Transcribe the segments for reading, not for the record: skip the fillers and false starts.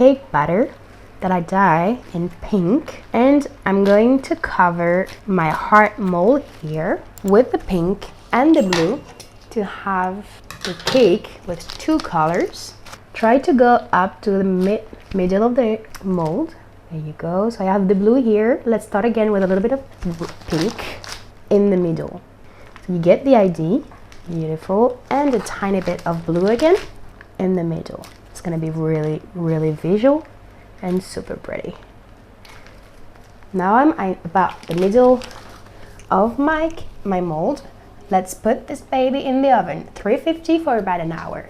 cake batter that I dye in pink, and I'm going to cover my heart mold here with the pink and the blue to have the cake with two colors. Try to go up to the middle of the mold. There you go. So I have the blue here. Let's start again with a little bit of pink in the middle. So you get the idea. Beautiful. And a tiny bit of blue again in the middle. It's gonna be really, really visual and super pretty. Now I'm about the middle of my mold. Let's put this baby in the oven, 350 for about an hour.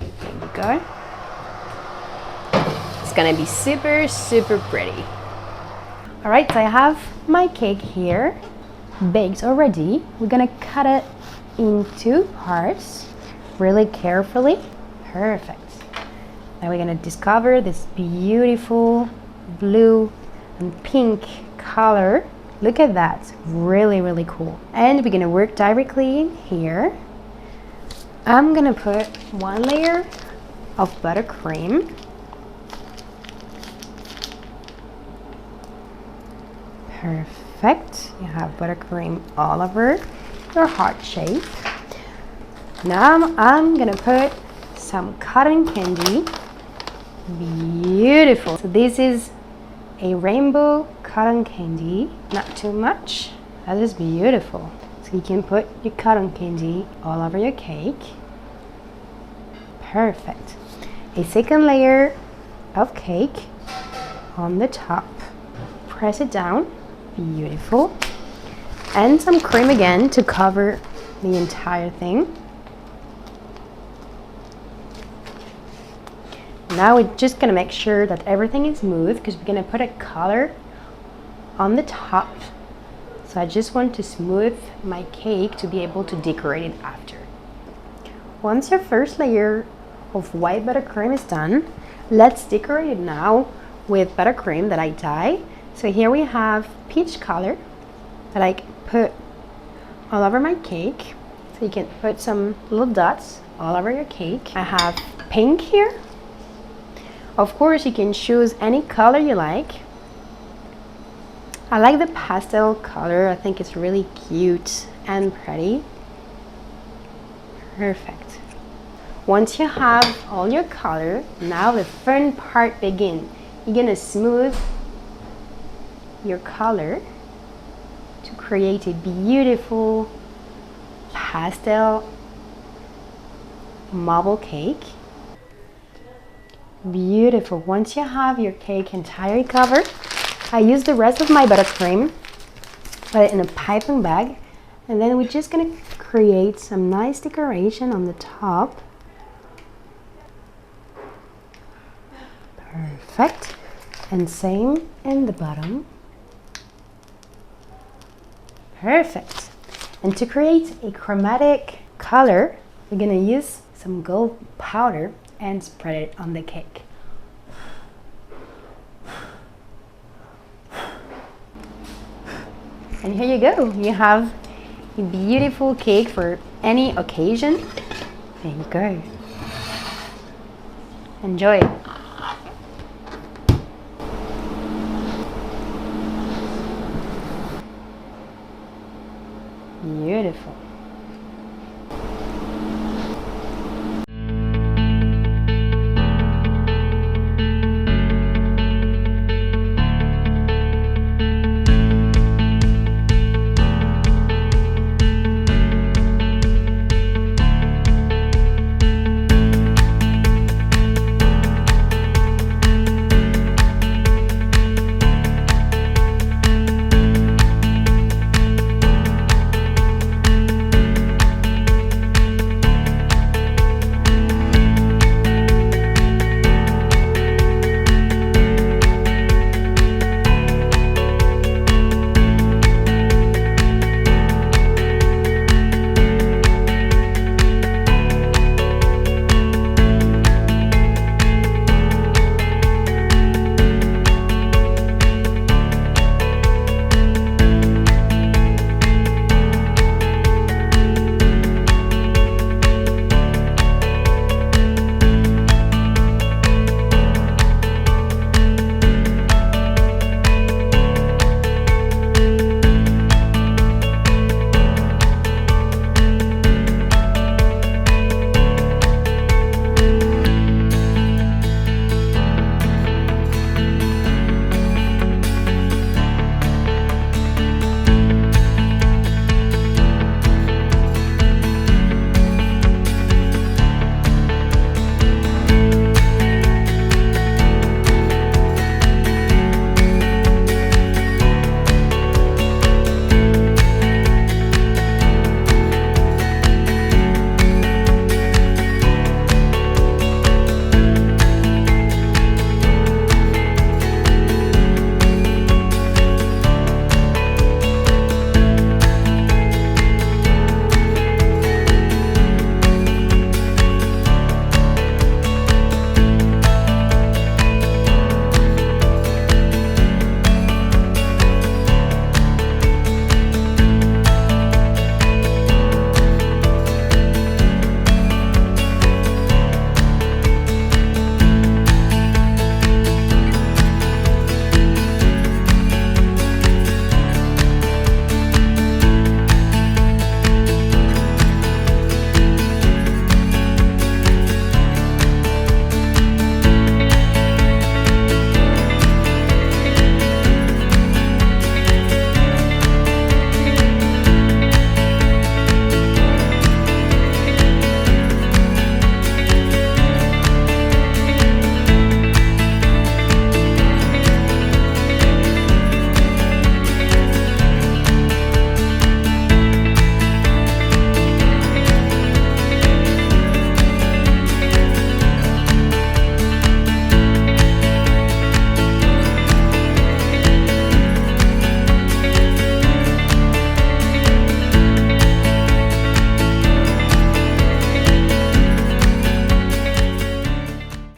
There you go. It's gonna be super, super pretty. All right, so I have my cake here, baked already. We're gonna cut it in two parts, really carefully. Perfect. Now we're gonna discover this beautiful blue and pink color. Look at that, really, really cool. And we're gonna work directly in here. I'm gonna put one layer of buttercream. Perfect. You have buttercream all over your heart shape. Now I'm gonna put some cotton candy. Beautiful. So this is a rainbow cotton candy, not too much. That is beautiful. So you can put your cotton candy all over your cake. Perfect. A second layer of cake on the top. Press it down. Beautiful. And some cream again to cover the entire thing. Now we're just gonna make sure that everything is smooth because we're gonna put a color on the top. So I just want to smooth my cake to be able to decorate it after. Once your first layer of white buttercream is done, let's decorate it now with buttercream that I dye. So here we have peach color that I put all over my cake. So you can put some little dots all over your cake. I have pink here. Of course, you can choose any color you like. I like the pastel color. I think it's really cute and pretty. Perfect. Once you have all your color, now the fun part begins. You're gonna smooth your color to create a beautiful pastel marble cake. Beautiful. Once you have your cake entirely covered, I use the rest of my buttercream, put it in a piping bag, and then we're just gonna create some nice decoration on the top. Perfect. And same in the bottom. Perfect. And to create a chromatic color, we're gonna use some gold powder and spread it on the cake. And here you go. You have a beautiful cake for any occasion. There you go. Enjoy it. Beautiful.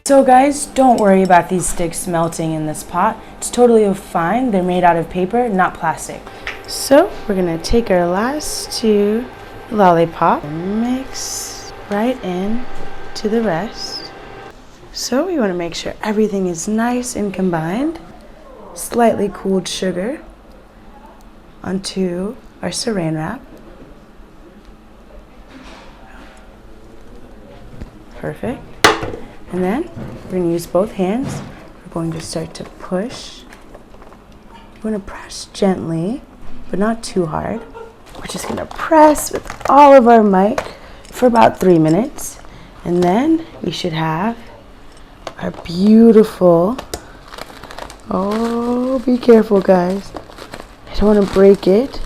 So guys, don't worry about these sticks melting in this pot. It's totally fine. They're made out of paper, not plastic. So we're gonna take our last 2 lollipop and mix right in to the rest. So we wanna make sure everything is nice and combined. Slightly cooled sugar onto our saran wrap. Perfect. And then we're going to use both hands. We're going to start to push. We're going to press gently, but not too hard. We're just going to press with all of our might for about 3 minutes. And then we should have our beautiful, oh, be careful guys. I don't want to break it.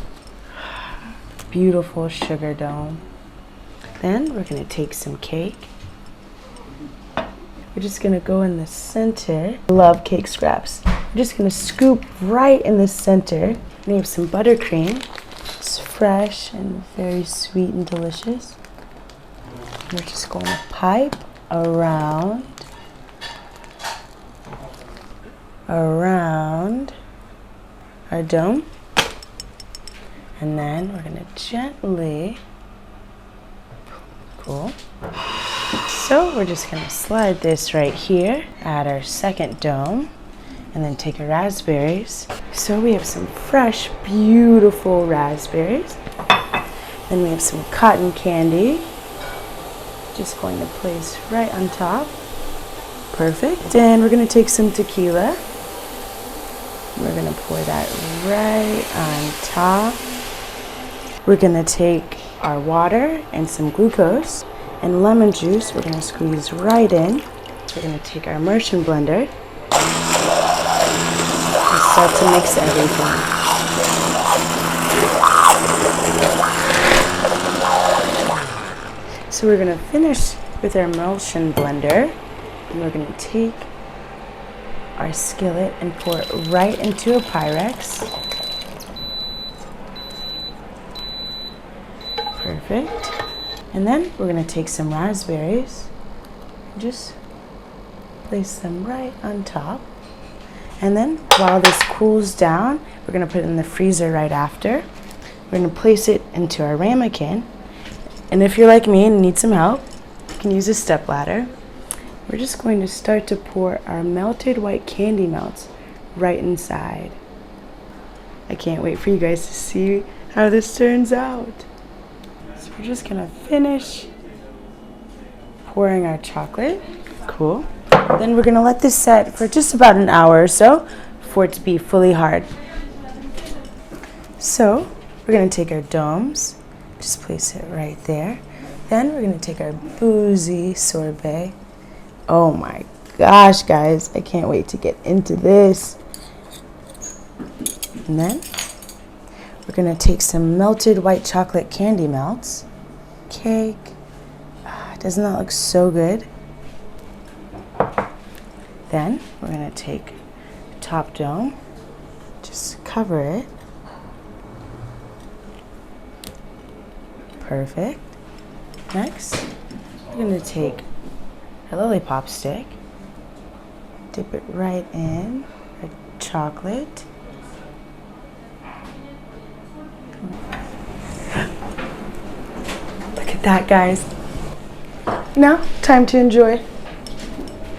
Beautiful sugar dome. Then we're going to take some cake. We're just gonna go in the center. I love cake scraps. We're just gonna scoop right in the center. We have some buttercream. It's fresh and very sweet and delicious. We're just going to pipe around our dome. And then we're gonna gently, cool. So we're just going to slide this right here at our second dome and then take our raspberries. So we have some fresh, beautiful raspberries. Then we have some cotton candy. Just going to place right on top. Perfect. And we're going to take some tequila. We're going to pour that right on top. We're going to take our water and some glucose and lemon juice. We're going to squeeze right in. We're going to take our immersion blender and start to mix everything. So we're going to finish with our emulsion blender, and we're going to take our skillet and pour it right into a Pyrex. Perfect. And then we're going to take some raspberries and just place them right on top. And then while this cools down, we're going to put it in the freezer right after. We're going to place it into our ramekin. And if you're like me and need some help, you can use a stepladder. We're just going to start to pour our melted white candy melts right inside. I can't wait for you guys to see how this turns out. So we're just gonna finish pouring our chocolate. Cool. Then we're gonna let this set for just about an hour or so for it to be fully hard. So we're gonna take our domes, just place it right there. Then we're gonna take our boozy sorbet. Oh my gosh, guys, I can't wait to get into this. And then we're gonna take some melted white chocolate candy melts. Cake. Doesn't that look so good? Then we're gonna take the top dome, just cover it. Perfect. Next, we're gonna take a lollipop stick, dip it right in our chocolate. Look at that, guys. Now, time to enjoy.